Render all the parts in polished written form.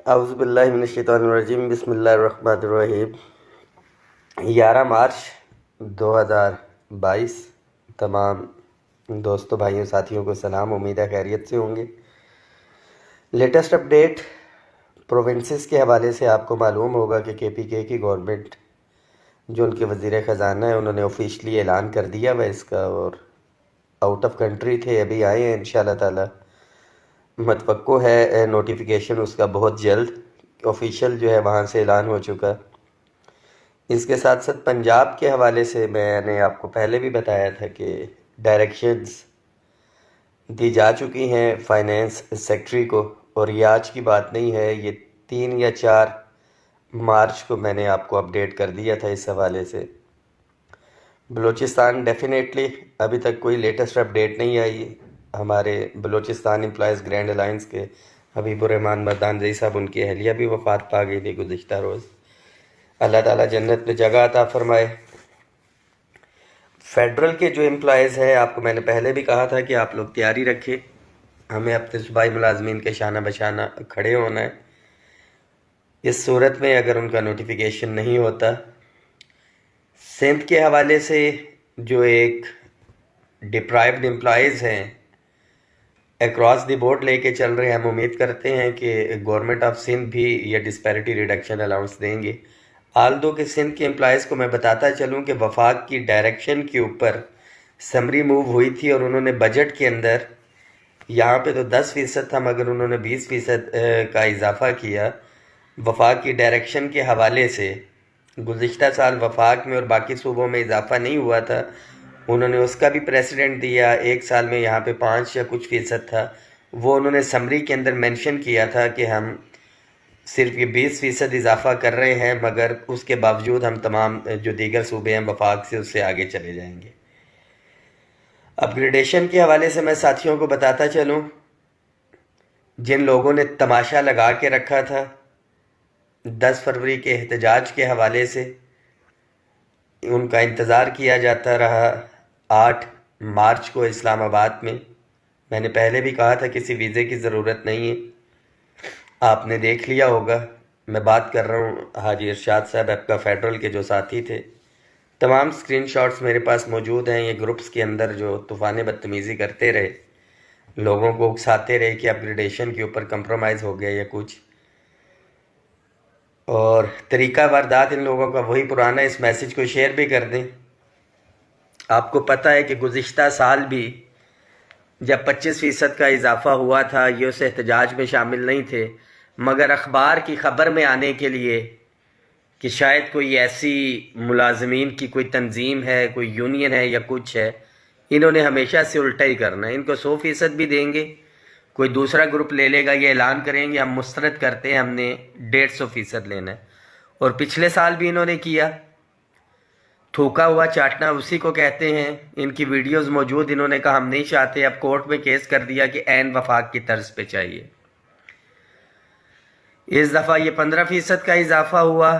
اعوذ باللہ من الشیطان الرجیم بسم اللہ الرحمن الرحیم 11 مارچ 2022 تمام دوستوں بھائیوں ساتھیوں کو سلام. امید ہے خیریت سے ہوں گے. لیٹسٹ اپڈیٹ پروونسز کے حوالے سے آپ کو معلوم ہوگا کہ کے پی کے کی گورنمنٹ جو ان کے وزیر خزانہ ہیں انہوں نے آفیشلی اعلان کر دیا وہ اس کا، اور آؤٹ آف کنٹری تھے، ابھی آئے ہیں انشاءاللہ تعالی. متوقع ہے نوٹیفیکیشن اس کا بہت جلد آفیشیل جو ہے وہاں سے اعلان ہو چکا. اس کے ساتھ ساتھ پنجاب کے حوالے سے میں نے آپ کو پہلے بھی بتایا تھا کہ ڈائریکشنز دی جا چکی ہیں فائنینس سیکٹری کو، اور یہ آج کی بات نہیں ہے، یہ 3 یا 4 مارچ کو میں نے آپ کو اپڈیٹ کر دیا تھا اس حوالے سے. بلوچستان ڈیفینیٹلی ابھی تک کوئی لیٹسٹ اپڈیٹ نہیں آئی. ہمارے بلوچستان امپلائز گرینڈ الائنس کے حبیب الرحمان مردان صاحب، ان کی اہلیہ بھی وفات پا گئی تھی گزشتہ روز. اللہ تعالیٰ جنت میں جگہ عطا فرمائے. فیڈرل کے جو امپلائز ہیں، آپ کو میں نے پہلے بھی کہا تھا کہ آپ لوگ تیاری رکھیں، ہمیں اپنے صوبائی ملازمین کے شانہ بشانہ کھڑے ہونا ہے. اس صورت میں اگر ان کا نوٹیفیکیشن نہیں ہوتا، سندھ کے حوالے سے جو ایک ڈپرائیوڈ امپلائیز ہیں اکراس دی بورڈ لے کے چل رہے ہیں، ہم امید کرتے ہیں کہ گورنمنٹ آف سندھ بھی یہ ڈسپیرٹی ریڈکشن الاؤنس دیں گے. آلدو کہ سندھ کے امپلائیز کو میں بتاتا چلوں کہ وفاق کی ڈائریکشن کے اوپر سمری موو ہوئی تھی، اور انہوں نے بجٹ کے اندر یہاں پہ تو 10% تھا مگر انہوں نے 20% کا اضافہ کیا. وفاق کی ڈائریکشن کے حوالے سے گزشتہ سال وفاق میں اور باقی صوبوں میں اضافہ نہیں ہوا تھا، انہوں نے اس کا بھی پریسیڈنٹ دیا. ایک سال میں یہاں پہ 5 یا کچھ فیصد تھا، وہ انہوں نے سمری کے اندر مینشن کیا تھا کہ ہم صرف یہ 20% اضافہ کر رہے ہیں، مگر اس کے باوجود ہم تمام جو دیگر صوبے ہیں وفاق سے اس سے آگے چلے جائیں گے. اپ گریڈیشن کے حوالے سے میں ساتھیوں کو بتاتا چلوں، جن لوگوں نے تماشا لگا کے رکھا تھا 10 فروری کے احتجاج کے حوالے سے، ان کا انتظار کیا جاتا رہا. 8 مارچ کو اسلام آباد میں نے پہلے بھی کہا تھا کسی ویزے کی ضرورت نہیں ہے، آپ نے دیکھ لیا ہوگا. میں بات کر رہا ہوں حاجی ارشاد صاحب آپ کا فیڈرل کے جو ساتھی تھے، تمام سکرین شاٹس میرے پاس موجود ہیں. یہ گروپس کے اندر جو طوفان بدتمیزی کرتے رہے، لوگوں کو اکساتے رہے کہ اپ گریڈیشن کے اوپر کمپرومائز ہو گیا یا کچھ، اور طریقہ واردات ان لوگوں کا وہی پرانا. اس میسج کو شیئر بھی کر دیں. آپ کو پتہ ہے کہ گزشتہ سال بھی جب 25% کا اضافہ ہوا تھا یہ اس احتجاج میں شامل نہیں تھے، مگر اخبار کی خبر میں آنے کے لیے کہ شاید کوئی ایسی ملازمین کی کوئی تنظیم ہے، کوئی یونین ہے یا کچھ ہے، انہوں نے ہمیشہ سے الٹا ہی کرنا ہے. ان کو 100% بھی دیں گے، کوئی دوسرا گروپ لے لے گا، یہ اعلان کریں گے ہم مسترد کرتے ہیں، ہم نے 150% لینا ہے. اور پچھلے سال بھی انہوں نے کیا. تھوکا ہوا چاٹنا اسی کو کہتے ہیں. ان کی ویڈیوز موجود، انہوں نے کہا ہم نہیں چاہتے، اب کورٹ میں کیس کر دیا کہ عین وفاق کی طرز پہ چاہیے. اس دفعہ یہ 15% کا اضافہ ہوا.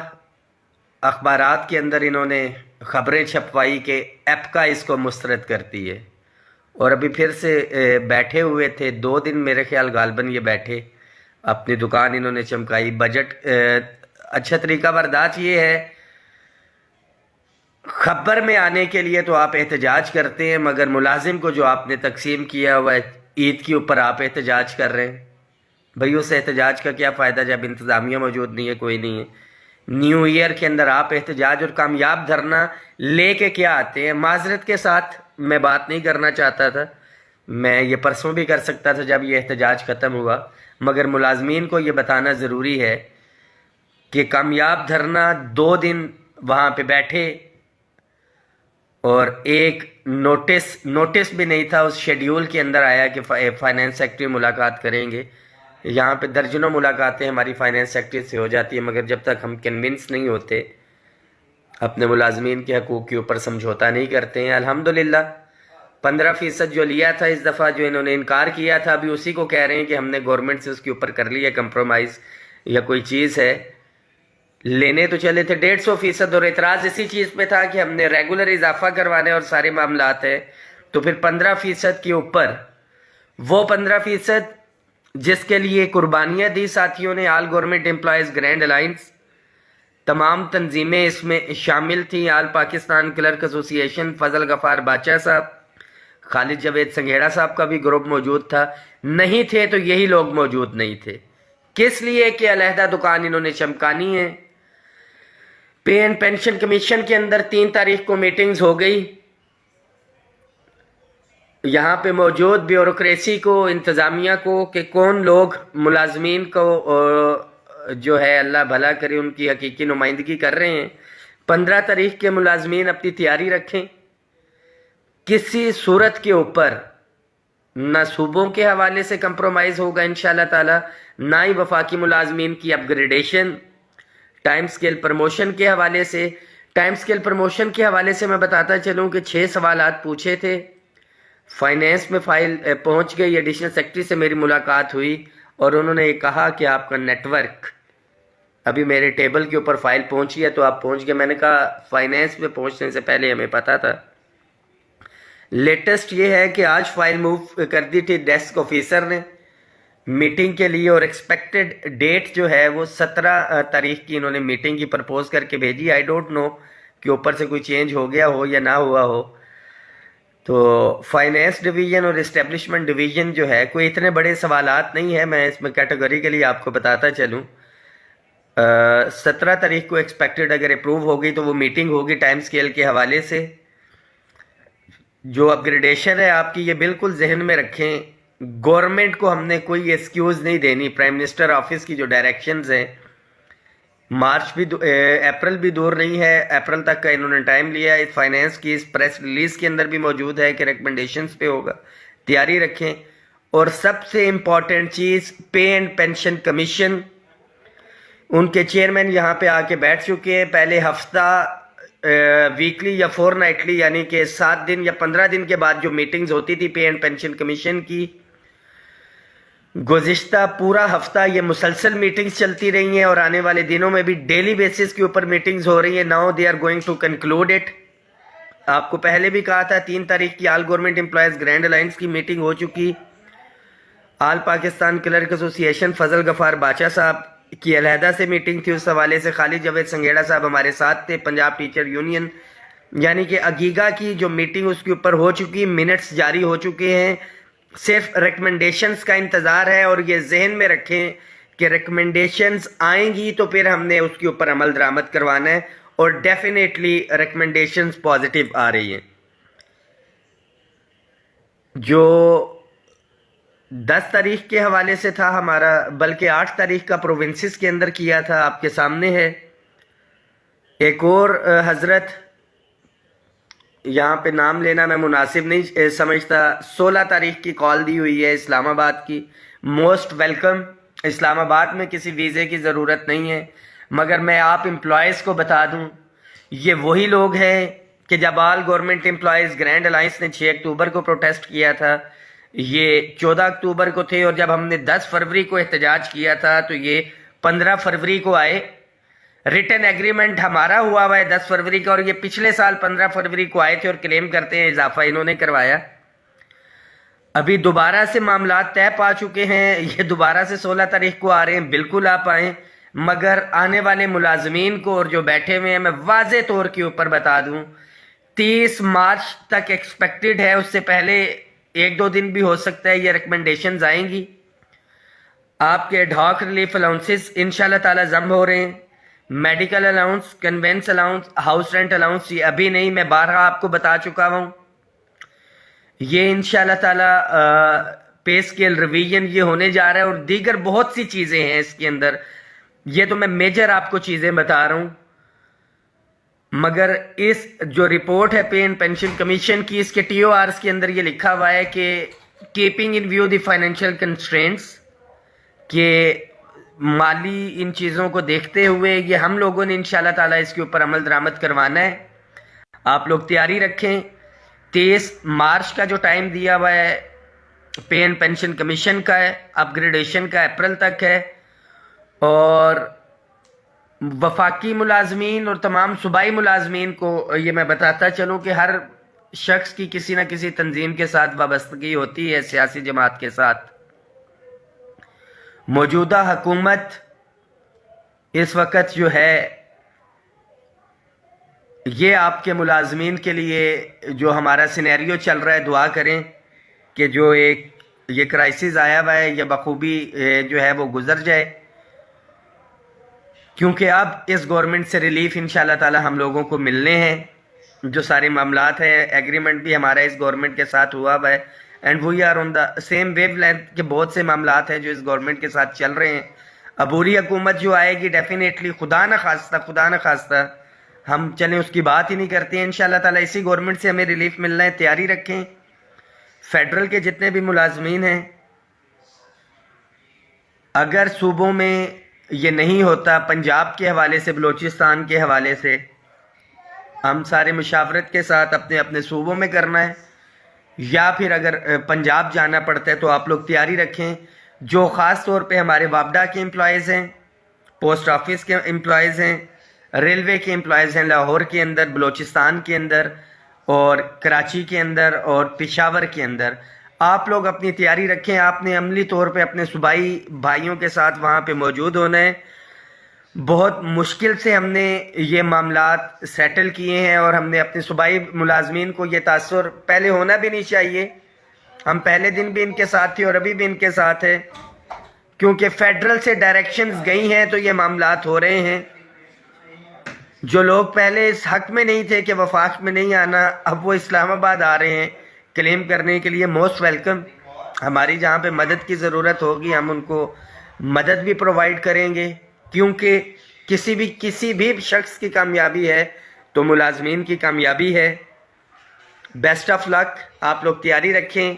اخبارات کے اندر انہوں نے خبریں چھپوائی کہ ایپکا اس کو مسترد کرتی ہے، اور ابھی پھر سے بیٹھے ہوئے تھے 2 دن میرے خیال غالباً یہ بیٹھے، اپنی دکان انہوں نے چمکائی. بجٹ اچھا طریقہ واردات یہ ہے، خبر میں آنے کے لیے تو آپ احتجاج کرتے ہیں، مگر ملازم کو جو آپ نے تقسیم کیا ہوا ہے عید کے اوپر آپ احتجاج کر رہے ہیں. بھئی اس احتجاج کا کیا فائدہ جب انتظامیہ موجود نہیں ہے، کوئی نہیں ہے. نیو ایئر کے اندر آپ احتجاج اور کامیاب دھرنا لے کے کیا آتے ہیں. معذرت کے ساتھ میں بات نہیں کرنا چاہتا تھا، میں یہ پرسوں بھی کر سکتا تھا جب یہ احتجاج ختم ہوا، مگر ملازمین کو یہ بتانا ضروری ہے کہ کامیاب دھرنا 2 دن وہاں پہ بیٹھے، اور ایک نوٹس بھی نہیں تھا اس شیڈیول کے اندر آیا کہ فائنینس سیکٹری ملاقات کریں گے. یہاں پہ درجنوں ملاقاتیں ہماری فائنینس سیکٹری سے ہو جاتی ہیں، مگر جب تک ہم کنونس نہیں ہوتے اپنے ملازمین کے حقوق کے اوپر سمجھوتا نہیں کرتے ہیں. الحمدللہ 15% جو لیا تھا اس دفعہ، جو انہوں نے انکار کیا تھا، ابھی اسی کو کہہ رہے ہیں کہ ہم نے گورنمنٹ سے اس کے اوپر کر لیا کمپرومائز یا کوئی چیز ہے. لینے تو چلے تھے 150%، اور اعتراض اسی چیز پہ تھا کہ ہم نے ریگولر اضافہ کروانے اور سارے معاملات ہیں. تو پھر 15% کے اوپر وہ 15% جس کے لیے قربانیاں دی ساتھیوں نے. آل گورنمنٹ امپلائیز گرینڈ الائنس تمام تنظیمیں اس میں شامل تھیں. آل پاکستان کلرک ایسوسی ایشن فضل غفار باچا صاحب, خالد جاوید سنگھیڑا صاحب کا بھی گروپ موجود تھا. نہیں تھے تو یہی لوگ موجود نہیں تھے. کس لیے کہ علیحدہ دکان انہوں نے چمکانی ہے. پے اینڈ پینشن کمیشن کے اندر 3 تاریخ کو میٹنگز ہو گئی. یہاں پہ موجود بیوروکریسی کو, انتظامیہ کو, کہ کون لوگ ملازمین کو جو ہے اللہ بھلا کرے ان کی حقیقی نمائندگی کر رہے ہیں. 15 تاریخ کے ملازمین اپنی تیاری رکھیں. کسی صورت کے اوپر نہ صوبوں کے حوالے سے کمپرومائز ہوگا انشاءاللہ تعالی, نہ ہی وفاقی ملازمین کی اپ گریڈیشن. ٹائم سکیل پروموشن کے حوالے سے, ٹائم سکیل پروموشن کے حوالے سے میں بتاتا چلوں کہ 6 سوالات پوچھے تھے. فائنینس میں فائل پہنچ گئی. ایڈیشنل سیکرٹری سے میری ملاقات ہوئی اور انہوں نے یہ کہا کہ آپ کا نیٹ ورک ابھی میرے ٹیبل کے اوپر فائل پہنچی ہے تو آپ پہنچ گئے. میں نے کہا فائنینس میں پہنچنے سے پہلے ہمیں پتا تھا. لیٹسٹ یہ ہے کہ آج فائل موو کر دی تھی ڈیسک آفیسر نے میٹنگ کے لیے, اور ایکسپیکٹڈ ڈیٹ جو ہے وہ 17 تاریخ کی انہوں نے میٹنگ کی پرپوز کر کے بھیجی. آئی ڈونٹ نو کہ اوپر سے کوئی چینج ہو گیا ہو یا نہ ہوا ہو. تو فائنینس ڈویژن اور اسٹیبلشمنٹ ڈویژن جو ہے کوئی اتنے بڑے سوالات نہیں ہے. میں اس میں کیٹیگوریکلی آپ کو بتاتا چلوں. 17 تاریخ کو ایکسپیکٹڈ اگر اپروو ہوگی تو وہ میٹنگ ہوگی ٹائم سکیل کے حوالے سے. جو اپ گریڈیشن ہے آپ کی یہ بالکل ذہن میں رکھیں, گورنمنٹ کو ہم نے کوئی ایکسکیوز نہیں دینی. پرائم منسٹر آفس کی جو ڈائریکشنز ہیں, مارچ بھی اپریل بھی دور نہیں ہے, اپریل تک کا انہوں نے ٹائم لیا ہے. فائنینس کی اس پریس ریلیز کے اندر بھی موجود ہے کہ ریکمنڈیشنز پہ ہوگا, تیاری رکھیں. اور سب سے امپورٹنٹ چیز پے اینڈ پینشن کمیشن, ان کے چیئرمین یہاں پہ آ کے بیٹھ چکے ہیں. پہلے ہفتہ ویکلی یا فور نائٹلی یعنی کہ 7 دن یا 15 دن کے بعد جو میٹنگز ہوتی تھی پے اینڈ پینشن کمیشن کی, گزشتہ پورا ہفتہ یہ مسلسل میٹنگز چلتی رہی ہیں اور آنے والے دنوں میں بھی ڈیلی بیسس کے اوپر میٹنگز ہو رہی ہیں. Now they are going to conclude it. آپ کو پہلے بھی کہا تھا 3 تاریخ کی all government employees grand alliance کی میٹنگ ہو چکی. آل پاکستان کلرک ایسوسی ایشن فضل غفار باچا صاحب کی علیحدہ سے میٹنگ تھی. اس حوالے سے خالد جاوید سنگھیڑا صاحب ہمارے ساتھ تھے. پنجاب ٹیچر یونین یعنی کہ اگیگا کی جو میٹنگ اس کے اوپر ہو چکی, منٹس جاری ہو چکے ہیں. صرف ریکمنڈیشنز کا انتظار ہے. اور یہ ذہن میں رکھیں کہ ریکمنڈیشنز آئیں گی تو پھر ہم نے اس کے اوپر عمل درآمد کروانا ہے, اور ڈیفینیٹلی ریکمنڈیشنز پازیٹیو آ رہی ہیں. جو 10 تاریخ کے حوالے سے تھا ہمارا, بلکہ 8 تاریخ کا پروونسز کے اندر کیا تھا, آپ کے سامنے ہے. ایک اور حضرت, یہاں پہ نام لینا میں مناسب نہیں سمجھتا, 16 تاریخ کی کال دی ہوئی ہے اسلام آباد کی. Most welcome. اسلام آباد میں کسی ویزے کی ضرورت نہیں ہے. مگر میں آپ امپلائیز کو بتا دوں, یہ وہی لوگ ہیں کہ جب آل گورنمنٹ امپلائیز گرینڈ الائنس نے 6 اکتوبر کو پروٹیسٹ کیا تھا, یہ 14 اکتوبر کو تھے, اور جب ہم نے 10 فروری کو احتجاج کیا تھا تو یہ 15 فروری کو آئے. ریٹن ایگریمنٹ ہمارا ہوا ہے 10 فروری کا, اور یہ پچھلے سال 15 فروری کو آئے تھے اور کلیم کرتے ہیں اضافہ انہوں نے کروایا. ابھی دوبارہ سے معاملات طے پا چکے ہیں, یہ دوبارہ سے 16 تاریخ کو آ رہے ہیں. بالکل آپ آئیں, مگر آنے والے ملازمین کو اور جو بیٹھے ہوئے ہیں میں واضح طور کے اوپر بتا دوں 30 مارچ تک ایکسپیکٹڈ ہے, اس سے پہلے 1-2 دن بھی ہو سکتا ہے یہ ریکمنڈیشنز آئیں گی. آپ کے ڈھاک ریلیف الاؤنسز انشاءاللہ تعالی ضم ہو رہے ہیں. Medical allowance, conveyance allowance, house rent allowance, یہ ابھی نہیں, میں بارہا آپ کو بتا چکا ہوں. یہ انشاءاللہ تعالی پے اسکیل ریویژن یہ ہونے جا رہا ہے, اور دیگر بہت سی چیزیں ہیں اس کے اندر. یہ تو میں میجر آپ کو چیزیں بتا رہا ہوں. مگر اس جو رپورٹ ہے پے اینڈ پینشن کمیشن کی, اس کے ٹی او آرز کے اندر یہ لکھا ہوا ہے کہ keeping in view the financial constraints, کہ مالی ان چیزوں کو دیکھتے ہوئے یہ ہم لوگوں نے انشاءاللہ تعالی اس کے اوپر عمل درآمد کروانا ہے. آپ لوگ تیاری رکھیں. 23 مارچ کا جو ٹائم دیا ہوا ہے پے اینڈ پینشن کمیشن کا ہے, اپ گریڈیشن کا اپریل تک ہے, اور وفاقی ملازمین اور تمام صوبائی ملازمین کو یہ میں بتاتا چلوں کہ ہر شخص کی کسی نہ کسی تنظیم کے ساتھ وابستگی ہوتی ہے, سیاسی جماعت کے ساتھ. موجودہ حکومت اس وقت جو ہے یہ آپ کے ملازمین کے لیے جو ہمارا سینیریو چل رہا ہے، دعا کریں کہ جو ایک یہ کرائسس آیا ہوا ہے یہ بخوبی جو ہے وہ گزر جائے، کیونکہ اب اس گورنمنٹ سے ریلیف انشاءاللہ تعالی ہم لوگوں کو ملنے ہیں۔ جو سارے معاملات ہیں، ایگریمنٹ بھی ہمارا اس گورنمنٹ کے ساتھ ہوا ہوا ہے، and we are on the same wavelength کے بہت سے معاملات ہیں جو اس گورنمنٹ کے ساتھ چل رہے ہیں۔ عبوری حکومت جو آئے گی ڈیفینیٹلی خدا نہ خواستہ ہم چلیں اس کی بات ہی نہیں کرتے ہیں، انشاءاللہ تعالی اسی گورنمنٹ سے ہمیں ریلیف ملنا ہے، تیاری رکھیں۔ فیڈرل کے جتنے بھی ملازمین ہیں، اگر صوبوں میں یہ نہیں ہوتا، پنجاب کے حوالے سے، بلوچستان کے حوالے سے ہم سارے مشاورت کے ساتھ اپنے اپنے صوبوں میں کرنا ہے، یا پھر اگر پنجاب جانا پڑتا ہے تو آپ لوگ تیاری رکھیں۔ جو خاص طور پہ ہمارے وابڈا کے امپلائیز ہیں، پوسٹ آفس کے امپلائیز ہیں، ریلوے کے امپلائیز ہیں، لاہور کے اندر، بلوچستان کے اندر اور کراچی کے اندر اور پشاور کے اندر، آپ لوگ اپنی تیاری رکھیں۔ آپ نے عملی طور پہ اپنے صوبائی بھائیوں کے ساتھ وہاں پہ موجود ہونا ہے۔ بہت مشکل سے ہم نے یہ معاملات سیٹل کیے ہیں، اور ہم نے اپنے صوبائی ملازمین کو یہ تاثر پہلے ہونا بھی نہیں چاہیے، ہم پہلے دن بھی ان کے ساتھ تھے اور ابھی بھی ان کے ساتھ ہے، کیونکہ فیڈرل سے ڈائریکشنز گئی ہیں تو یہ معاملات ہو رہے ہیں۔ جو لوگ پہلے اس حق میں نہیں تھے کہ وفاق میں نہیں آنا، اب وہ اسلام آباد آ رہے ہیں کلیم کرنے کے لیے، موسٹ ویلکم۔ ہماری جہاں پہ مدد کی ضرورت ہوگی ہم ان کو مدد بھی پرووائڈ کریں گے، کیونکہ کسی بھی شخص کی کامیابی ہے تو ملازمین کی کامیابی ہے۔ بیسٹ آف لک، آپ لوگ تیاری رکھیں۔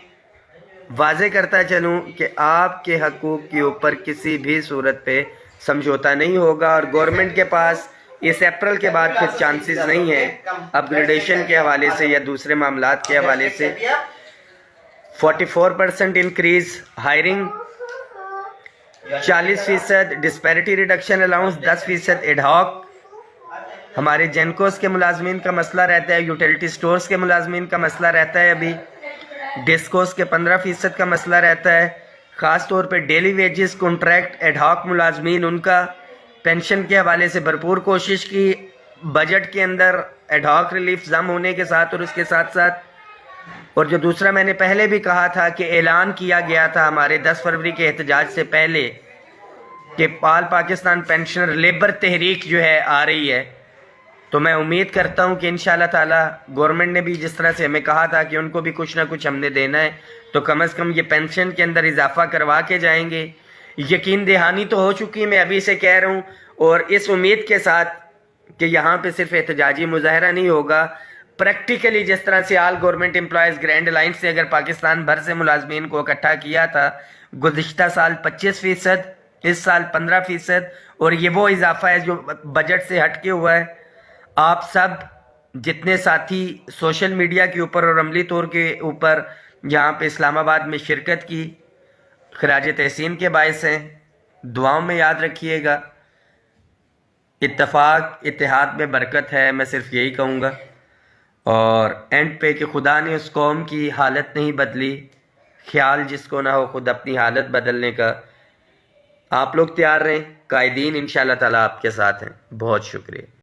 واضح کرتا چلوں کہ آپ کے حقوق کے اوپر کسی بھی صورت پہ سمجھوتا نہیں ہوگا، اور گورنمنٹ کے پاس اس اپریل کے بعد پھر چانسز نہیں ہیں اپ گریڈیشن کے حوالے سے یا دوسرے معاملات کے حوالے سے۔ 44% increase hiring, 40% disparity reduction allowance, 10% ad hoc. ہمارے جینکوز کے ملازمین کا مسئلہ رہتا ہے، یوٹیلیٹی سٹورز کے ملازمین کا مسئلہ رہتا ہے، ابھی ڈسکوز کے 15% کا مسئلہ رہتا ہے، خاص طور پہ daily wages, contract, ad hoc ملازمین، ان کا پینشن کے حوالے سے بھرپور کوشش کی۔ بجٹ کے اندر ایڈ ہاک ریلیف ضم ہونے کے ساتھ اور اس کے ساتھ ساتھ، اور جو دوسرا میں نے پہلے بھی کہا تھا کہ اعلان کیا گیا تھا ہمارے 10 فروری کے احتجاج سے پہلے کہ آل پاکستان پینشنر لیبر تحریک جو ہے آ رہی ہے، تو میں امید کرتا ہوں کہ انشاءاللہ تعالی گورنمنٹ نے بھی جس طرح سے ہمیں کہا تھا کہ ان کو بھی کچھ نہ کچھ ہم نے دینا ہے، تو کم از کم یہ پینشن کے اندر اضافہ کروا کے جائیں گے۔ یقین دہانی تو ہو چکی، میں ابھی سے کہہ رہا ہوں، اور اس امید کے ساتھ کہ یہاں پہ صرف احتجاجی مظاہرہ نہیں ہوگا، پریکٹیکلی جس طرح سے آل گورنمنٹ امپلائیز گرینڈ الائنس سے اگر پاکستان بھر سے ملازمین کو اکٹھا کیا تھا، گزشتہ سال 25%، اس سال 15%، اور یہ وہ اضافہ ہے جو بجٹ سے ہٹ کے ہوا ہے۔ آپ سب جتنے ساتھی سوشل میڈیا کے اوپر اور عملی طور کے اوپر یہاں پہ اسلام آباد میں شرکت کی، خراج تحسین کے باعث ہیں، دعاؤں میں یاد رکھیے گا۔ اتفاق اتحاد میں برکت ہے، میں صرف یہی کہوں گا، اور اینڈ پہ کہ خدا نے اس قوم کی حالت نہیں بدلی، خیال جس کو نہ ہو خود اپنی حالت بدلنے کا۔ آپ لوگ تیار رہیں، قائدین انشاءاللہ تعالی آپ کے ساتھ ہیں۔ بہت شکریہ۔